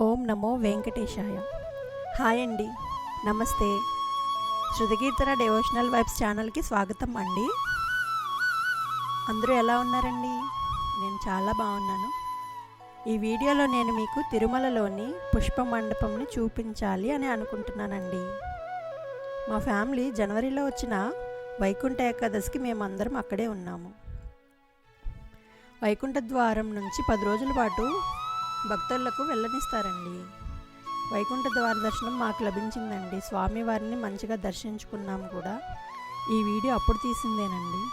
ఓం నమో వెంకటేశాయ. Hi అండి, నమస్తే. శృతికీర్తన devotional vibes ఛానల్కి స్వాగతం అండి. అందరూ ఎలా ఉన్నారండి? నేను చాలా బాగున్నాను. ఈ వీడియోలో నేను మీకు తిరుమలలోని పుష్ప మండపంని చూపించాలి అని అనుకుంటున్నానండి. మా ఫ్యామిలీ జనవరిలో వచ్చిన వైకుంఠ ఏకాదశికి మేమందరం అక్కడే ఉన్నాము. వైకుంఠ ద్వారం నుంచి 10 రోజుల పాటు భక్తులకు వెళ్ళనిస్తారండి. వైకుంఠ ద్వార దర్శనం మాకు లభించిందండి. స్వామివారిని మంచిగా దర్శించుకున్నాము కూడా. ఈ వీడియో అప్పుడు తీసిందేనండి.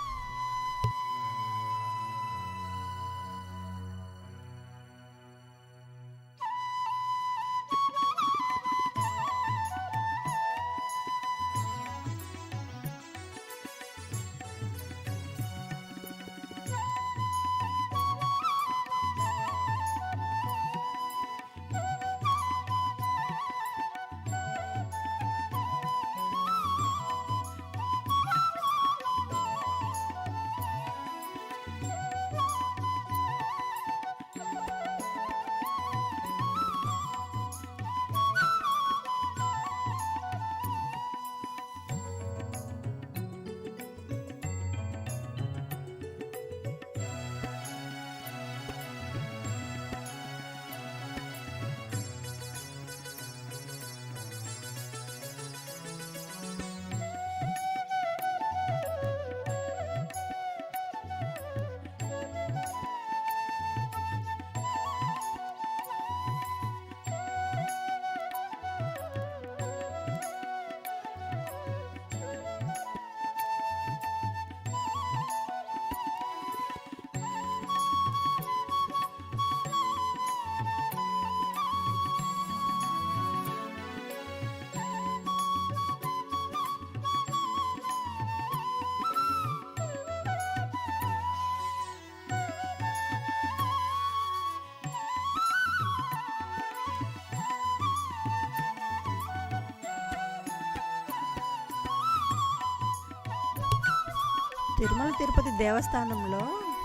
తిరుమల తిరుపతి దేవస్థానంలో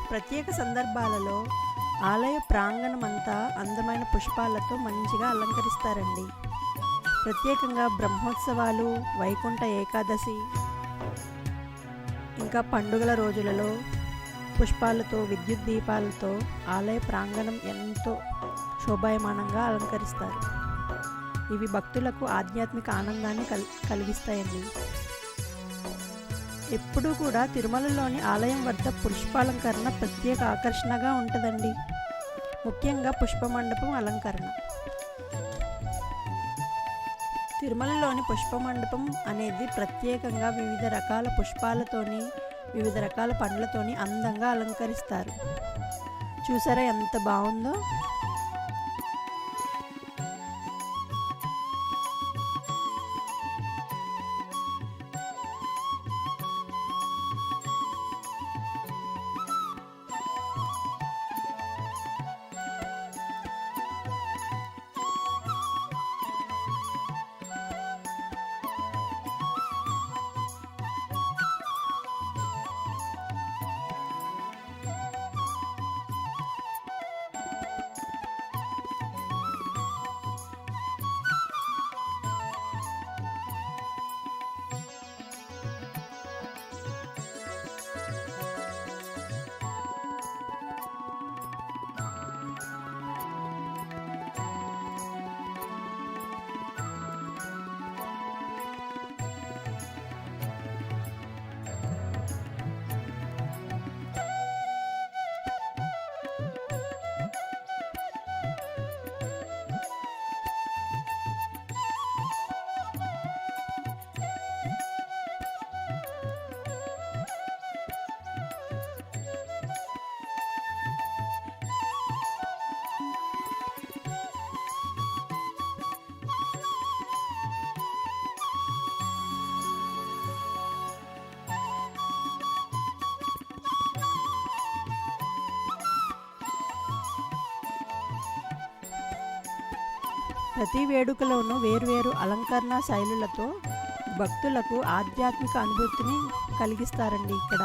ప్రత్యేక సందర్భాలలో ఆలయ ప్రాంగణం అంతా అందమైన పుష్పాలతో మంచిగా అలంకరిస్తారండి. ప్రత్యేకంగా బ్రహ్మోత్సవాలు, వైకుంఠ ఏకాదశి, ఇంకా పండుగల రోజులలో పుష్పాలతో, విద్యుత్ దీపాలతో ఆలయ ప్రాంగణం ఎంతో శోభాయమానంగా అలంకరిస్తారు. ఇవి భక్తులకు ఆధ్యాత్మిక ఆనందాన్ని కలిగిస్తాయండి. ఎప్పుడూ కూడా తిరుమలలోని ఆలయం వద్ద పుష్పాలంకరణ ప్రత్యేక ఆకర్షణగా ఉంటుందండి. ముఖ్యంగా పుష్పమండపం అలంకరణ. తిరుమలలోని పుష్పమండపం అనేది ప్రత్యేకంగా వివిధ రకాల పుష్పాలతోని, వివిధ రకాల పండ్లతోని అందంగా అలంకరిస్తారు. చూసారా ఎంత బాగుందో? ప్రతి వేడుకలోనూ వేర్వేరు అలంకరణ శైలులతో భక్తులకు ఆధ్యాత్మిక అనుభూతిని కలిగిస్తారండి. ఇక్కడ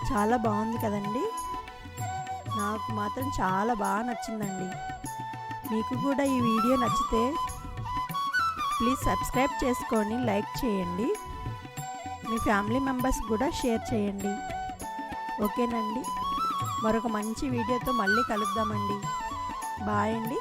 చాలా బాగుంది కదండి. నాకు మాత్రం చాలా బాగా నచ్చిందండి. మీకు కూడా ఈ వీడియో నచ్చితే ప్లీజ్ సబ్స్క్రైబ్ చేసుకొని లైక్ చేయండి. మీ ఫ్యామిలీ మెంబర్స్ కూడా షేర్ చేయండి. ఓకేనండి, మరొక మంచి వీడియోతో మళ్ళీ కలుద్దామండి. బాయ్ అండి.